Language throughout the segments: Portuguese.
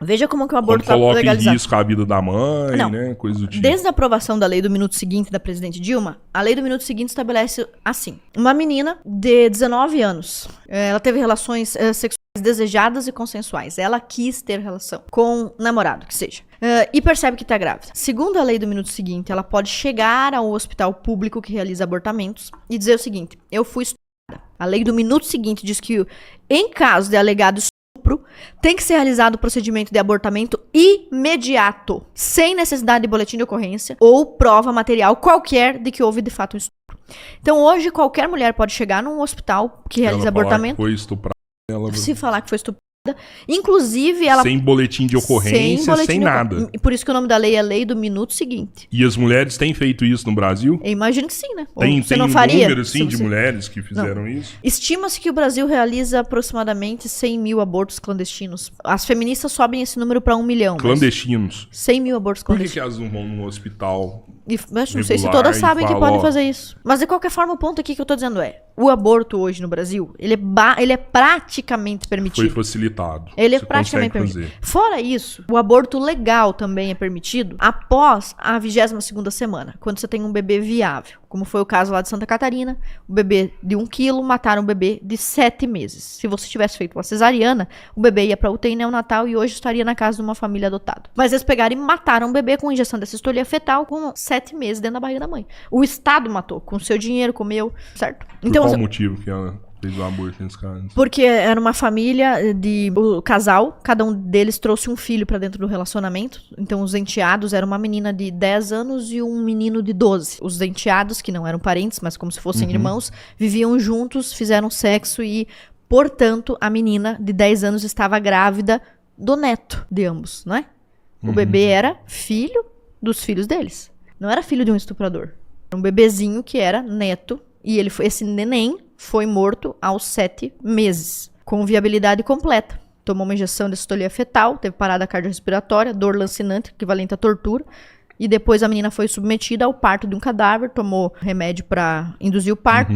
Veja como que o Quando aborto está coloca em legalizado. risco a vida da mãe, Não. né? Coisa do tipo. Desde a aprovação da lei do minuto seguinte da presidente Dilma, a lei do minuto seguinte estabelece assim. Uma menina de 19 anos, ela teve relações sexuais desejadas e consensuais. Ela quis ter relação com namorado, que seja. E percebe que está grávida. Segundo a lei do minuto seguinte, ela pode chegar ao hospital público que realiza abortamentos e dizer o seguinte: eu fui estuprada. A lei do minuto seguinte diz que, em caso de alegado estupro, tem que ser realizado o procedimento de abortamento imediato, sem necessidade de boletim de ocorrência ou prova material qualquer de que houve de fato um estupro. Então, hoje, qualquer mulher pode chegar num hospital que realiza abortamento. Foi estuprada. Se falar que foi estuprada. Inclusive, ela... Sem boletim de ocorrência, sem nada. E por isso que o nome da lei é lei do minuto seguinte. E as mulheres têm feito isso no Brasil? Eu imagino que sim, né? Tem não um faria, número, assim, de mulheres que fizeram isso? Estima-se que o Brasil realiza aproximadamente 100 mil abortos clandestinos. As feministas sobem esse número para 1 milhão. Clandestinos. 100 mil abortos Por clandestinos. que elas não vão num hospital? Mas não sei se todas sabem que podem fazer isso. Mas de qualquer forma, o ponto aqui que eu tô dizendo é: o aborto hoje no Brasil, ele é praticamente permitido. Foi facilitado. Ele é praticamente permitido. Fazer. Fora isso, o aborto legal também é permitido após a 22ª semana, quando você tem um bebê viável. Como foi o caso lá de Santa Catarina, o bebê de 1 quilo mataram um bebê de 7 meses. Se você tivesse feito uma cesariana, o bebê ia pra UTI neonatal e hoje estaria na casa de uma família adotada. Mas eles pegaram e mataram o bebê com injeção de sistolia fetal com 7 meses dentro da barriga da mãe. O Estado matou, com seu dinheiro, comeu, certo? Então, qual o motivo que ela fez o aborto nesse caso? Porque era uma família de casal, cada um deles trouxe um filho pra dentro do relacionamento. Então os enteados eram uma menina de 10 anos e um menino de 12. Os enteados, que não eram parentes, mas como se fossem irmãos, viviam juntos, fizeram sexo e, portanto, a menina de 10 anos estava grávida do neto de ambos, não é? O bebê era filho dos filhos deles. Não era filho de um estuprador. Era um bebezinho que era neto e esse neném foi morto aos 7 meses, com viabilidade completa. Tomou uma injeção de sistolia fetal, teve parada cardiorrespiratória, dor lancinante, equivalente à tortura, e depois a menina foi submetida ao parto de um cadáver, tomou remédio para induzir o parto,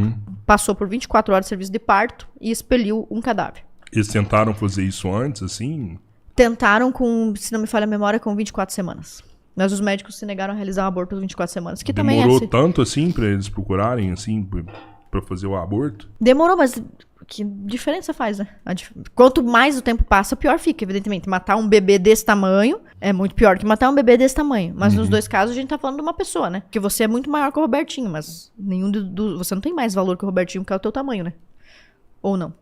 passou por 24 horas de serviço de parto e expeliu um cadáver. Eles tentaram fazer isso antes, assim? Tentaram se não me falha a memória, com 24 semanas. Mas os médicos se negaram a realizar um aborto com 24 semanas. Que Demorou também tanto assim pra eles procurarem, assim, pra fazer o aborto? Demorou, mas que diferença faz, né? Quanto mais o tempo passa, pior fica, evidentemente. Matar um bebê desse tamanho é muito pior que matar um bebê desse tamanho. Mas nos dois casos a gente tá falando de uma pessoa, né? Porque você é muito maior que o Robertinho, mas você não tem mais valor que o Robertinho, porque é o teu tamanho, né? Ou não?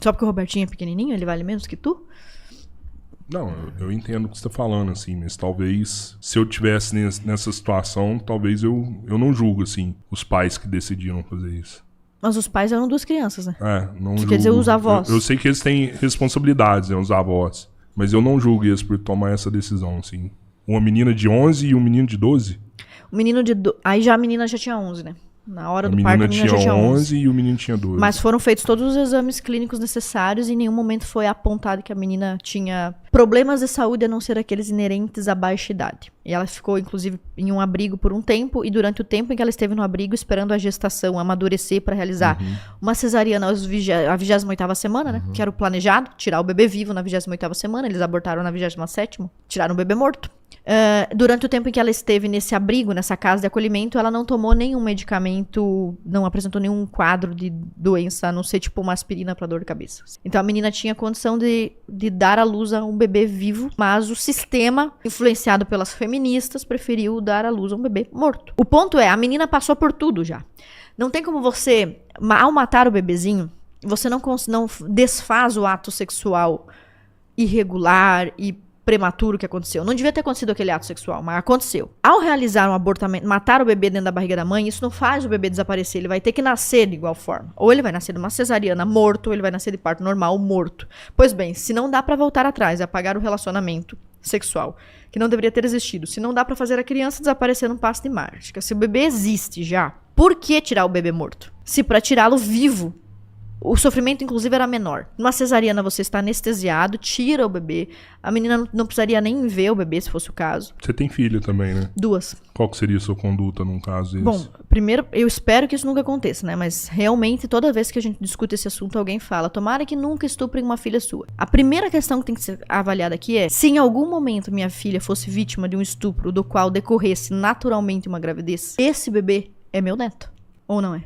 Só porque o Robertinho é pequenininho, ele vale menos que tu? Não, eu entendo o que você tá falando, assim, mas talvez, se eu tivesse nessa situação, talvez eu não julgo, assim, os pais que decidiram fazer isso. Mas os pais eram 2 crianças, né? Não julgo. Quer dizer, os avós. Eu sei que eles têm responsabilidades, né, os avós, mas eu não julgo eles por tomar essa decisão, assim. Uma menina de 11 e um menino de 12? O menino de... Aí já a menina já tinha 11, né? Na hora do parto, a menina já tinha 11 e o menino tinha 12. Mas foram feitos todos os exames clínicos necessários e em nenhum momento foi apontado que a menina tinha problemas de saúde a não ser aqueles inerentes à baixa idade. E ela ficou, inclusive, em um abrigo por um tempo e durante o tempo em que ela esteve no abrigo, esperando a gestação amadurecer para realizar uma cesariana a 28ª semana, né? Que era o planejado, tirar o bebê vivo na 28ª semana. Eles abortaram na 27ª, tiraram o bebê morto. Durante o tempo em que ela esteve nesse abrigo, nessa casa de acolhimento, ela não tomou nenhum medicamento, não apresentou nenhum quadro de doença, a não ser tipo uma aspirina para dor de cabeça. Então a menina tinha condição de dar à luz a um bebê vivo, mas o sistema, influenciado pelas feministas, preferiu dar à luz a um bebê morto. O ponto é, a menina passou por tudo já. Não tem como você, ao matar o bebezinho, você não desfaz o ato sexual irregular e prematuro que aconteceu. Não devia ter acontecido aquele ato sexual, mas aconteceu. Ao realizar um abortamento, matar o bebê dentro da barriga da mãe, isso não faz o bebê desaparecer, ele vai ter que nascer de igual forma. Ou ele vai nascer de uma cesariana morto, ou ele vai nascer de parto normal morto. Pois bem, se não dá pra voltar atrás e apagar o relacionamento sexual, que não deveria ter existido, se não dá pra fazer a criança desaparecer num passe de mágica, se o bebê existe já, por que tirar o bebê morto? Se pra tirá-lo vivo, O sofrimento, inclusive, era menor. Numa cesariana, você está anestesiado, tira o bebê. A menina não precisaria nem ver o bebê, se fosse o caso. Você tem filha também, né? 2. Qual que seria a sua conduta num caso desse? Bom, primeiro, eu espero que isso nunca aconteça, né? Mas, realmente, toda vez que a gente discute esse assunto, alguém fala, tomara que nunca estuprem uma filha sua. A primeira questão que tem que ser avaliada aqui é, se em algum momento minha filha fosse vítima de um estupro do qual decorresse naturalmente uma gravidez, esse bebê é meu neto, ou não é?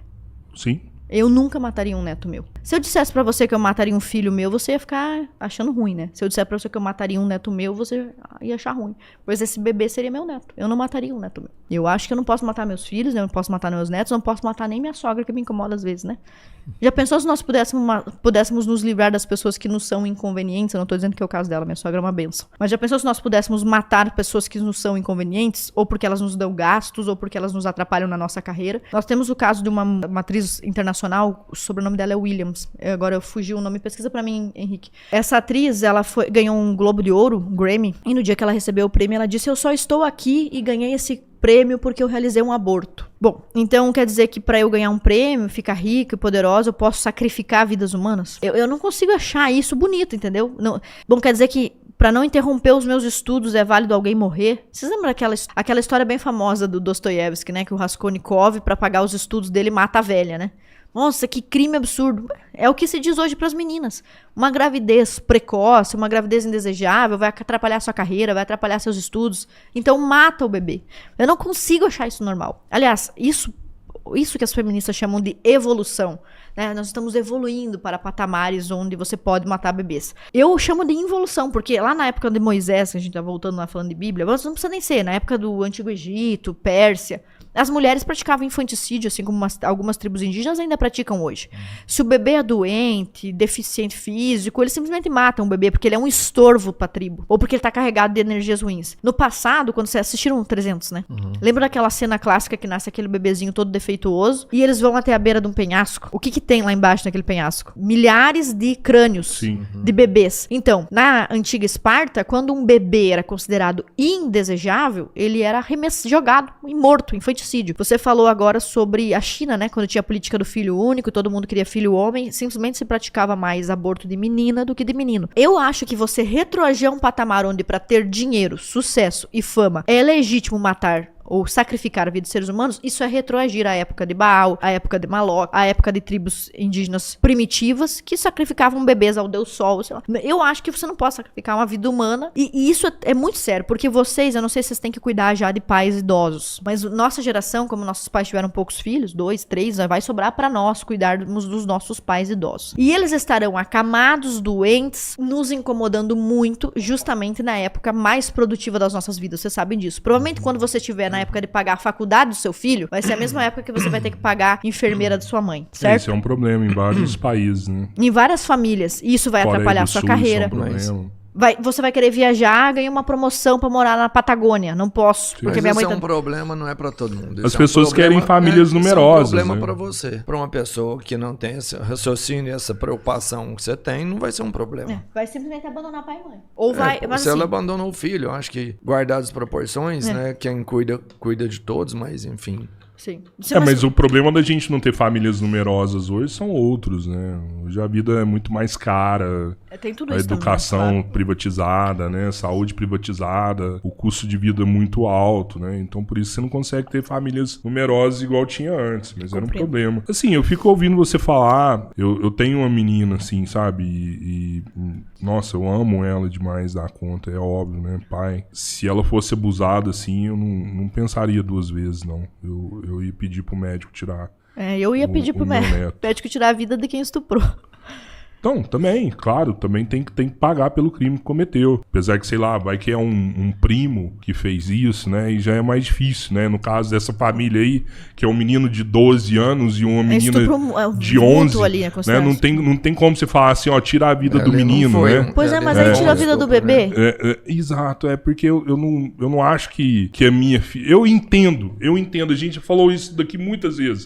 Sim. Eu nunca mataria um neto meu. Se eu dissesse pra você que eu mataria um filho meu, você ia ficar achando ruim, né? Se eu disser pra você que eu mataria um neto meu, você ia achar ruim. Pois esse bebê seria meu neto. Eu não mataria um neto meu. Eu acho que eu não posso matar meus filhos, eu não posso matar meus netos, não posso matar nem minha sogra, que me incomoda às vezes, né? Já pensou se nós pudéssemos nos livrar das pessoas que nos são inconvenientes? Eu não tô dizendo que é o caso dela, minha sogra é uma benção. Mas já pensou se nós pudéssemos matar pessoas que nos são inconvenientes? Ou porque elas nos dão gastos, ou porque elas nos atrapalham na nossa carreira? Nós temos o caso de uma atriz internacional, o sobrenome dela é Williams. Agora eu fugi o nome, pesquisa pra mim, Henrique. Essa atriz, ela ganhou um Globo de Ouro, um Grammy, e no dia que ela recebeu o prêmio, ela disse, eu só estou aqui e ganhei esse prêmio porque eu realizei um aborto. Bom, então quer dizer que pra eu ganhar um prêmio, ficar rica e poderosa, eu posso sacrificar vidas humanas? Eu não consigo achar isso bonito, entendeu? Não, bom, quer dizer que pra não interromper os meus estudos é válido alguém morrer? Vocês lembram aquela história bem famosa do Dostoiévski, né? Que o Raskolnikov, pra pagar os estudos dele, mata a velha, né? Nossa, que crime absurdo. É o que se diz hoje pras meninas. Uma gravidez precoce, uma gravidez indesejável vai atrapalhar sua carreira, vai atrapalhar seus estudos. Então mata o bebê. Eu não consigo achar isso normal. Aliás, isso que as feministas chamam de evolução. Né? Nós estamos evoluindo para patamares onde você pode matar bebês. Eu chamo de involução, porque lá na época de Moisés, que a gente tá voltando lá falando de Bíblia, mas não precisa nem ser, na época do Antigo Egito, Pérsia, as mulheres praticavam infanticídio, assim como algumas tribos indígenas ainda praticam hoje. Se o bebê é doente, deficiente físico, eles simplesmente matam o bebê porque ele é um estorvo pra tribo. Ou porque ele tá carregado de energias ruins. No passado, quando vocês assistiram 300, né? Lembra daquela cena clássica que nasce aquele bebezinho todo defeituoso e eles vão até a beira de um penhasco? O que tem lá embaixo naquele penhasco? Milhares de crânios de bebês. Então, na antiga Esparta, quando um bebê era considerado indesejável, ele era jogado e morto, infanticídio. Você falou agora sobre a China, né? Quando tinha a política do filho único, todo mundo queria filho homem, simplesmente se praticava mais aborto de menina do que de menino. Eu acho que você retroagir um patamar onde pra ter dinheiro, sucesso e fama é legítimo matar ou sacrificar a vida de seres humanos, isso é retroagir à época de Baal, à época de Moloch, à época de tribos indígenas primitivas que sacrificavam bebês ao Deus Sol, sei lá. Eu acho que você não pode sacrificar uma vida humana, e isso é muito sério, porque vocês, eu não sei se vocês têm que cuidar já de pais idosos, mas nossa geração, como nossos pais tiveram poucos filhos, 2, 3, vai sobrar pra nós cuidarmos dos nossos pais idosos. E eles estarão acamados, doentes, nos incomodando muito, justamente na época mais produtiva das nossas vidas, vocês sabem disso. Provavelmente quando você estiver na época de pagar a faculdade do seu filho, vai ser a mesma época que você vai ter que pagar a enfermeira da sua mãe, certo? Esse é um problema em vários países, né? Em várias famílias. E isso vai atrapalhar a sua carreira. É um problema. Você vai querer viajar, ganhar uma promoção pra morar na Patagônia. Não posso, porque minha mãe é um problema, não é pra todo mundo. As pessoas querem famílias numerosas. É um problema, né? pra você. Pra uma pessoa que não tem esse raciocínio, essa preocupação que você tem, não vai ser um problema. Vai simplesmente abandonar pai e mãe. Ou vai... Mas se assim, ela abandonou o filho, eu acho que guardar as proporções, né? Quem cuida de todos, mas enfim... Sim. Mas o problema da gente não ter famílias numerosas hoje são outros, né? Hoje a vida é muito mais cara. Tem tudo a isso educação também, claro. Privatizada, né? Saúde privatizada, o custo de vida é muito alto, né? Então por isso você não consegue ter famílias numerosas igual tinha antes, mas era um problema. Assim, eu fico ouvindo você falar, eu tenho uma menina assim, sabe? E nossa, eu amo ela demais da conta, é óbvio, né? Pai, se ela fosse abusada assim, eu não pensaria 2 vezes, não. Eu ia pedir pro médico tirar. Eu ia pedir pro médico tirar a vida de quem estuprou. Então, também, claro, também tem que pagar pelo crime que cometeu. Apesar que, sei lá, vai que é um primo que fez isso, né? E já é mais difícil, né? No caso dessa família aí, que é um menino de 12 anos e uma menina de 11, ali, né? Não tem como você falar assim, ó, tira a vida do menino, né? Pois mas aí tira a vida do bebê. Exato, porque eu não acho que a minha filha... Eu entendo, a gente falou isso daqui muitas vezes.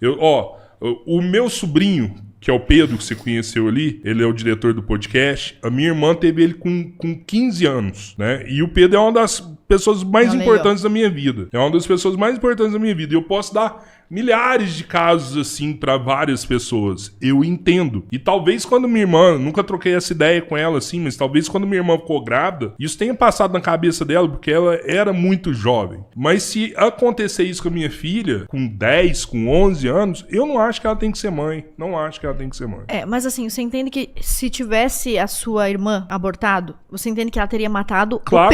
O meu sobrinho, que é o Pedro, que você conheceu ali, ele é o diretor do podcast. A minha irmã teve ele com 15 anos, né? E o Pedro é uma das pessoas mais importantes da minha vida. É uma das pessoas mais importantes da minha vida. E eu posso dar milhares de casos assim pra várias pessoas. Eu entendo. E talvez quando minha irmã, nunca troquei essa ideia com ela assim, mas talvez quando minha irmã ficou grávida, isso tenha passado na cabeça dela, porque ela era muito jovem. Mas se acontecer isso com a minha filha, com 10, com 11 anos, eu não acho que ela tem que ser mãe. Não acho que ela tem que ser mãe. Mas assim, você entende que se tivesse a sua irmã abortado, você entende que ela teria matado Claro,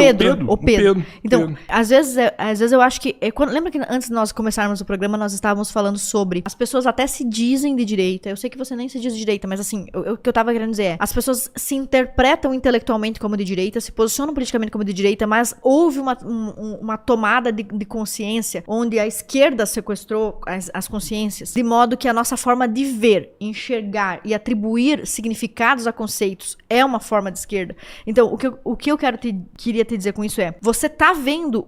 o Pedro. Então, Pedro. às vezes eu acho que... lembra que antes de nós começarmos o programa, nós estávamos falando sobre... As pessoas até se dizem de direita. Eu sei que você nem se diz de direita, mas assim, o que eu tava querendo dizer é... As pessoas se interpretam intelectualmente como de direita, se posicionam politicamente como de direita, mas houve uma tomada de consciência onde a esquerda sequestrou as consciências, de modo que a nossa forma de ver, enxergar e atribuir significados a conceitos é uma forma de esquerda. Então, o que eu queria te dizer com isso é, você tá vendo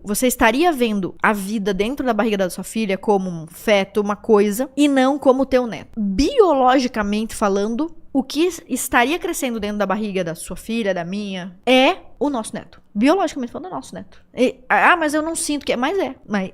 você estaria vendo a vida dentro da barriga da sua filha como um feto, uma coisa, e não como o teu neto. Biologicamente falando, o que estaria crescendo dentro da barriga da sua filha, da minha, é o nosso neto. Biologicamente falando, é o nosso neto. Mas eu não sinto que é. Mas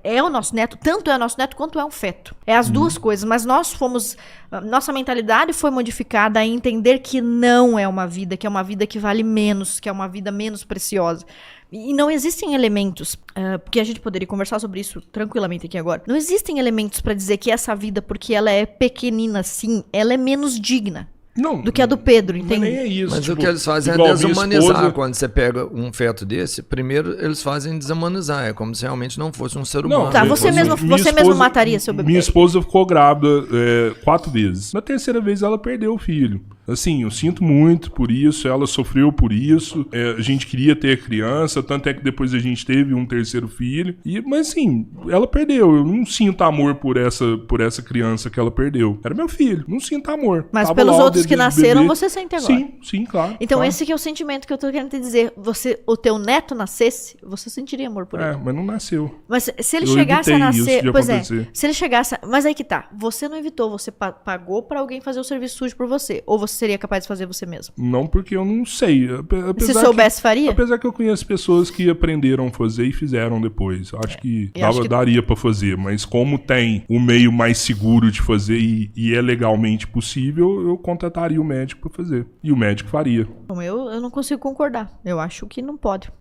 é o nosso neto. Tanto é o nosso neto quanto é um feto. É as duas coisas. Mas nossa mentalidade foi modificada a entender que não é uma vida, que é uma vida que vale menos, que é uma vida menos preciosa. E não existem elementos, porque a gente poderia conversar sobre isso tranquilamente aqui agora. Não existem elementos pra dizer que essa vida, porque ela é pequenina assim, ela é menos digna. Do que a do Pedro, entende? Nem é isso. Mas o que eles fazem é desumanizar. Quando você pega um feto desse, primeiro eles fazem desumanizar. É como se realmente não fosse um ser humano. Tá, você mesmo mataria seu bebê. Minha esposa ficou grávida 4 vezes. Na terceira vez ela perdeu o filho. Assim, eu sinto muito por isso, ela sofreu por isso, a gente queria ter criança, tanto é que depois a gente teve um terceiro filho, mas assim, ela perdeu, eu não sinto amor por essa criança que ela perdeu. Era meu filho, não sinto amor. Mas pelos outros que nasceram, você sente agora. Sim, claro. Então claro. Esse que é o sentimento que eu tô querendo te dizer. O teu neto nascesse, você sentiria amor por ele. Mas não nasceu. Mas se ele chegasse a nascer... Pois acontecer. Se ele chegasse... Mas aí que tá, você não evitou, você pagou pra alguém fazer o serviço sujo por você, ou você seria capaz de fazer você mesmo? Não, porque eu não sei. Se soubesse, faria? Apesar que eu conheço pessoas que aprenderam a fazer e fizeram depois. Acho que daria pra fazer, mas como tem o meio mais seguro de fazer e é legalmente possível, eu contrataria o médico pra fazer. E o médico faria. Bom, eu não consigo concordar. Eu acho que não pode.